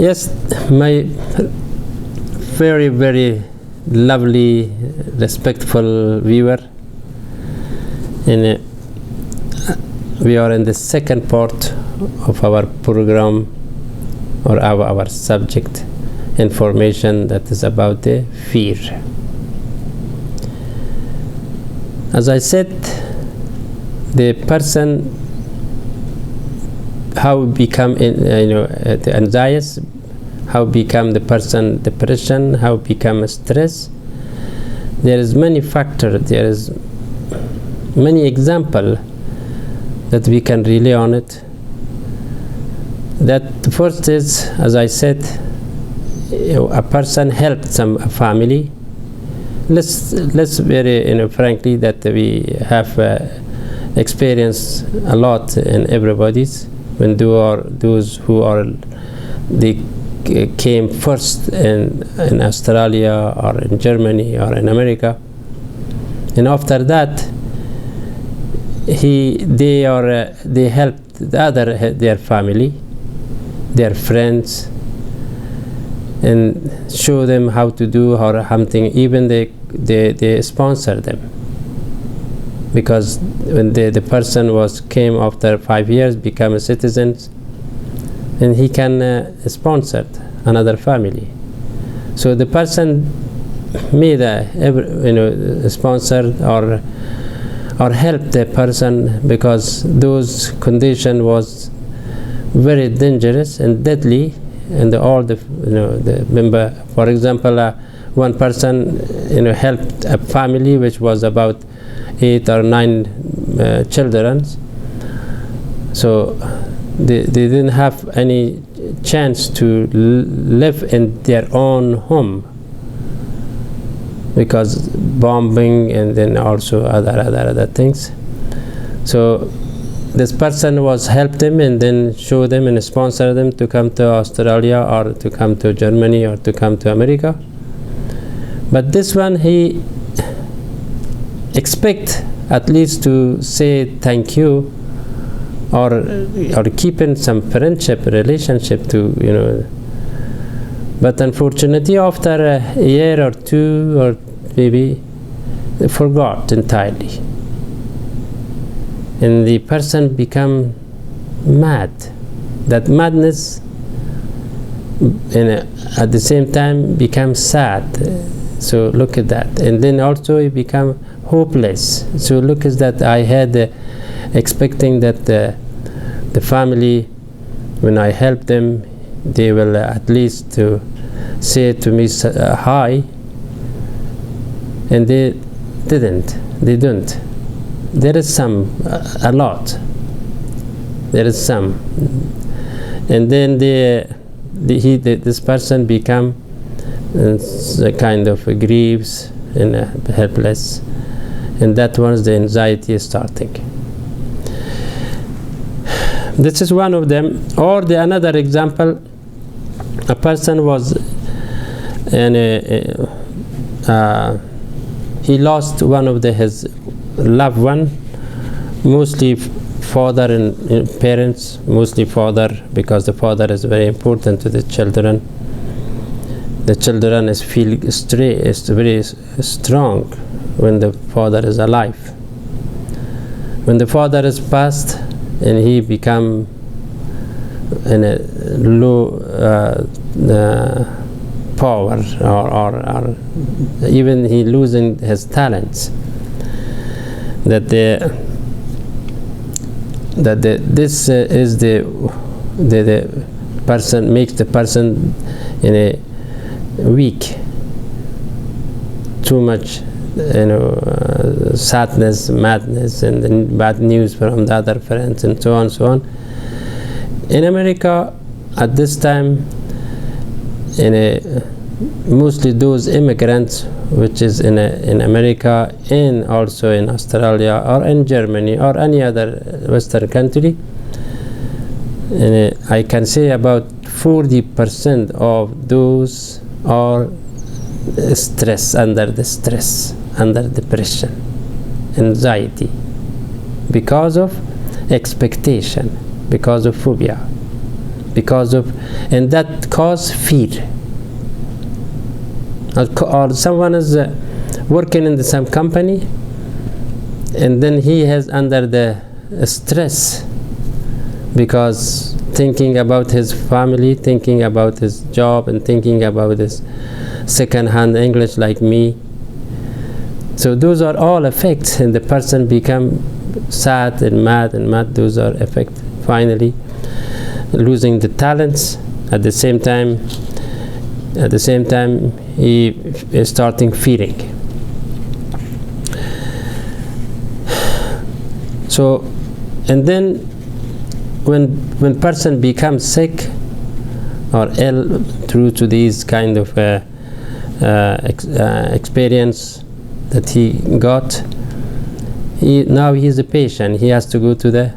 Yes, my very, very lovely, respectful viewer. We are in the second part of our program, or our subject, information that is about the fear. As I said, the person how become the anxiety, how become the person depression, how become stress. There is many factors, there is many example that we can rely on it. That first is, as I said, a person helped a family. Let's very frankly that we have experienced a lot in everybody's when those who are they came first in Australia or in Germany or in America, and after that they helped their family, their friends, and show them how to do or something. Even they sponsor them, because when the person came after 5 years, become a citizen, and he can sponsor another family. So the person made sponsored or helped the person, because those condition was very dangerous and deadly, and all the member. For example, one person helped a family which was about 8 or 9 children. So they didn't have any chance to live in their own home, because bombing and then also other things. So this person was helped them and then show them and sponsor them to come to Australia or to come to Germany or to come to America. But this one, he expect at least to say thank you, or keeping some friendship relationship to But unfortunately, after a year or two, or maybe, they forgot entirely, and the person become mad. That madness, at the same time, becomes sad. So look at that, and then also it become hopeless. So look at that. I had expecting that the family, when I help them, they will at least to say to me hi, and they didn't. They don't. There is some, a lot. There is some, and then this person become kind of grieves and helpless, and that was the anxiety starting. This is one of them. Or another example, a person was he lost one of his loved one, mostly father and parents, mostly father, because the father is very important to the children. The children feel very strong when the father is alive. When the father is passed and he become in a low power, or even he losing his talents, this is the person makes the person weak, too much sadness, madness, and then bad news from the other friends, and so on and so on. In America at this time, mostly those immigrants which is in America and also in Australia or in Germany or any other Western country, and I can say about 40% of those are under depression, anxiety, because of expectation, because of phobia. because of, and that cause fear. Or someone is working in some company, and then he has under the stress because thinking about his family, thinking about his job, and thinking about his second-hand English like me. So those are all effects, and the person become sad and mad and mad. Those are effects. Finally, losing the talents. At the same time, he is starting fearing. So, and then when person becomes sick or ill through to these kind of experience that he got, now he is a patient. He has to go to the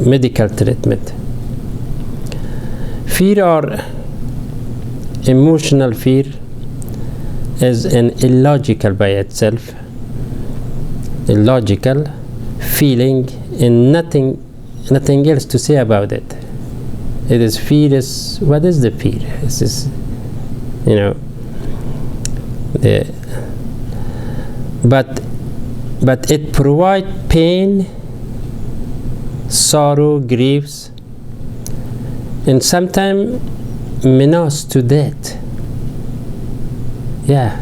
medical treatment. Fear or emotional fear is an illogical by itself, illogical feeling, and nothing else to say about it. It is fear. Is what is the fear? It's just, but it provides pain, sorrow, griefs, and sometimes menace to death. Yeah.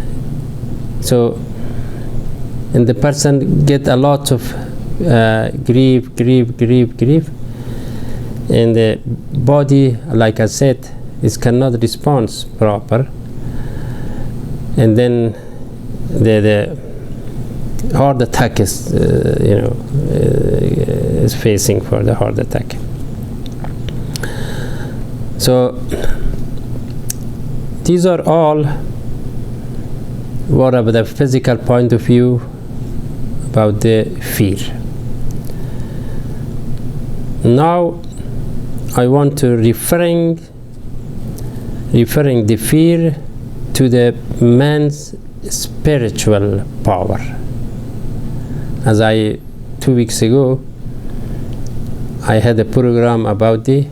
So, and the person get a lot of grief, and the body, like I said, cannot respond proper, and then the heart attack is facing for the heart attack. So these are all what about the physical point of view about the fear. Now I want to referring the fear to the man's spiritual power. As 2 weeks ago I had a program about the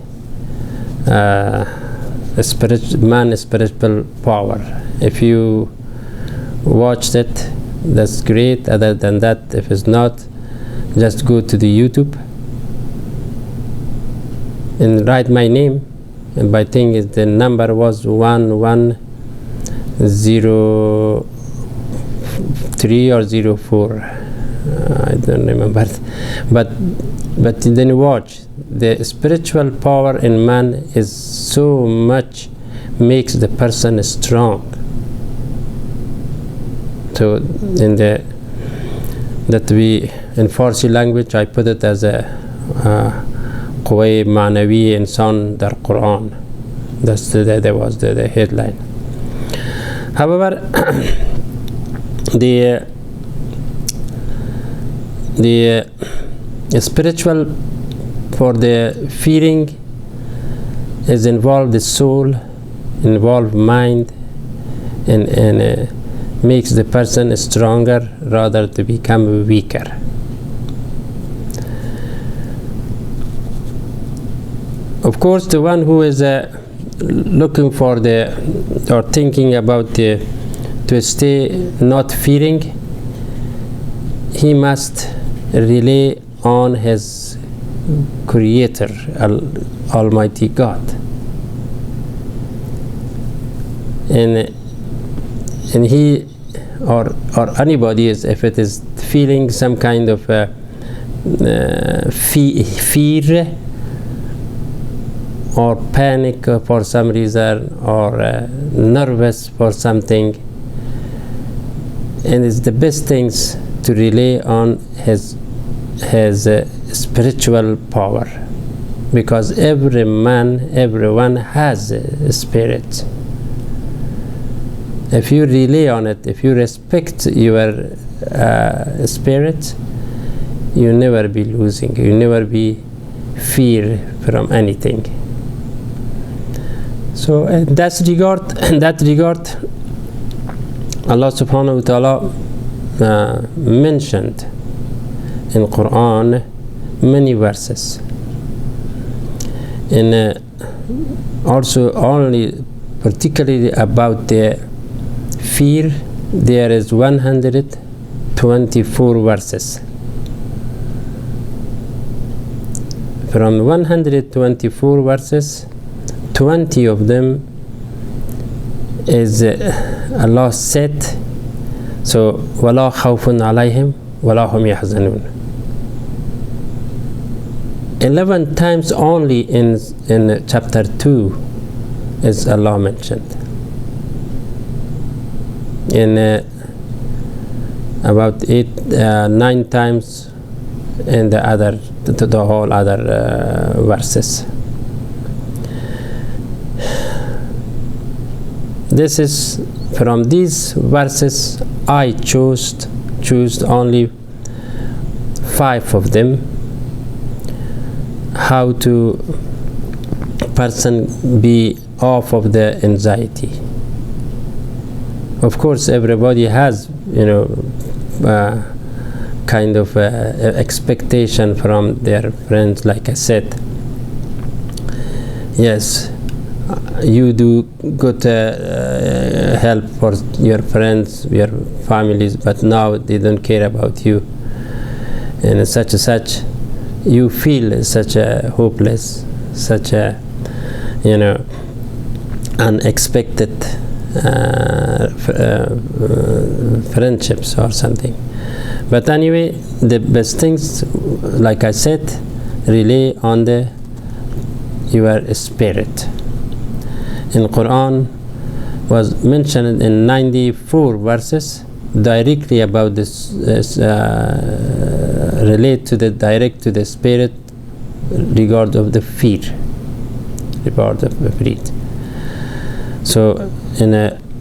man's spiritual power. If you watched it, that's great. Other than that, if it's not, just go to the YouTube and write my name, and by thing is the number was 1103 or 04. I don't remember, but then watch. The spiritual power in man is so much makes the person strong. So in Farsi language, I put it as a قوة معنوية إنسان در Quran. That was the headline. However, the spiritual for the feeling is involved the soul, involved mind, and makes the person stronger rather to become weaker. Of course, the one who is looking for or thinking about to stay not fearing, he must rely on his Creator, Almighty God, and he or anybody if it is feeling some kind of fear or panic for some reason, or nervous for something, and it's the best things to rely on his spiritual power, because everyone has a spirit. If you rely on it, if you respect your spirit, you never be losing, you never be fear from anything. So in that regard, Allah subhanahu wa ta'ala mentioned in Quran many verses And also only particularly about the fear, there is 124 verses. From 124 verses, 20 of them is Allah said, so وَلَا خَوْفٌ عَلَيْهِمْ وَلَا هُمْ يَحْزَنُونَ. 11 times only in chapter 2 is Allah mentioned. In about 9 times in the whole other verses. This is from these verses I choose only 5 of them, how to person be off of the anxiety. Of course, everybody has, kind of expectation from their friends. Like I said, yes, you do good help for your friends, your families, but now they don't care about you, and such you feel such a hopeless, such a unexpected friendships or something. But anyway, the best things, like I said, rely on your spirit. In Quran was mentioned in 94 verses directly about this, relate to direct to the spirit regard of the fear, regard of the fear. So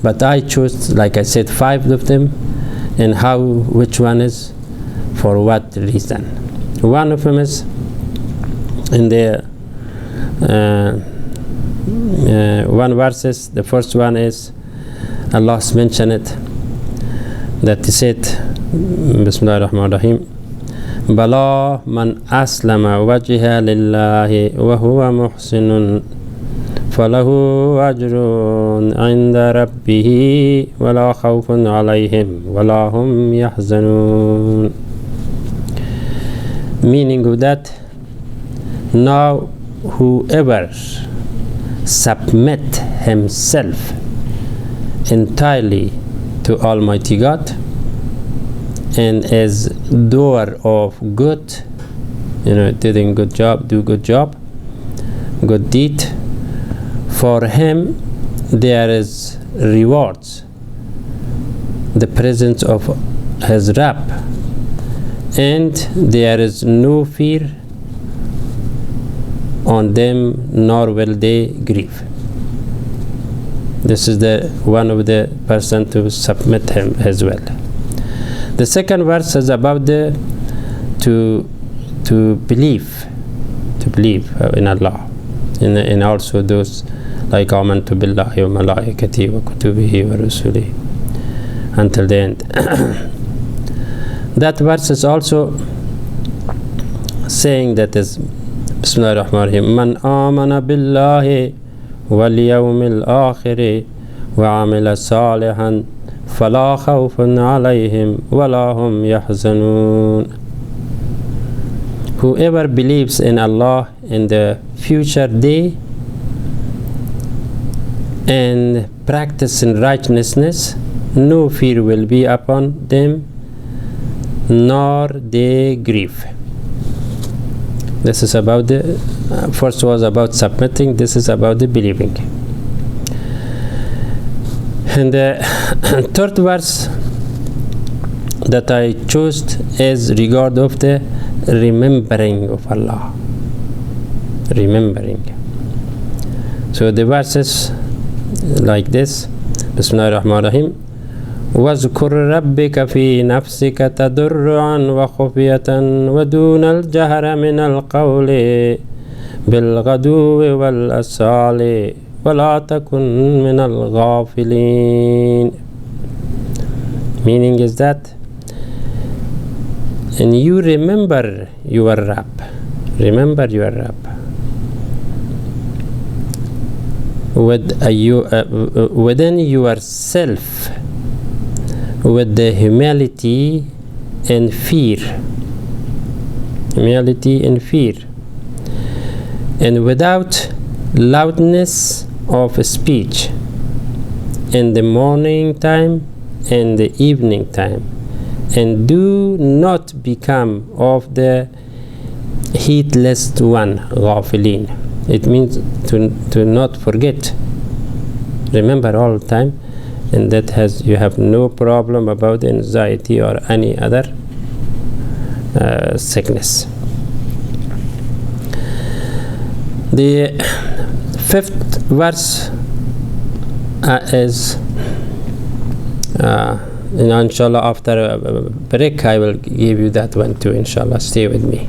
but I chose, like I said, 5 of them, and which one is for what reason. One of them is in the one verses. The first one is Allah's mentioned it, that He said, Bismillah ar-Rahman ar-Rahim, Bala man aslama wajha lillahi wa huwa muhsinun falahu ajrun inda rabbihi wa la khawfun alayhim wa la hum yahzanun. Meaning of that, now whoever submit himself entirely to Almighty God and is doer of good, doing good job, good deed, for him there is rewards, the presence of his Rabb, and there is no fear on them, nor will they grieve. This is the one of the person to submit him as well. The second verse is about to believe in Allah, and also those like amantu billahi wa malaikatihi wa kutubihi wa rusulihi until the end. That verse is also saying that is Bismillah ar-Rahman ar-Rahim, Man amana billahi wal yawmil akhiri wa amila salihan fala khawfun alayhim wa la hum yahzanun. Whoever believes in Allah in the future day and practice in righteousness, no fear will be upon them, nor they grieve. This is about the first was about submitting, this is about the believing. And the third verse that I chose is regard of the remembering of Allah. Remembering. So the verses like this, Bismillah ar-Rahman ar-Rahim, واذكر ربك في نفسك تضرعا وخفية ودون الجهر من القول بالغدو والأصال ولا تكن من الغافلين. Meaning is that, and you remember your Rabb, within yourself with the humility and fear, and without loudness of speech in the morning time and the evening time, and do not become of the heedless one, غافلين. It means to not forget, remember all the time, and that you have no problem about anxiety or any other sickness. The 5th verse is inshallah after a break I will give you that one too, inshallah. Stay with me.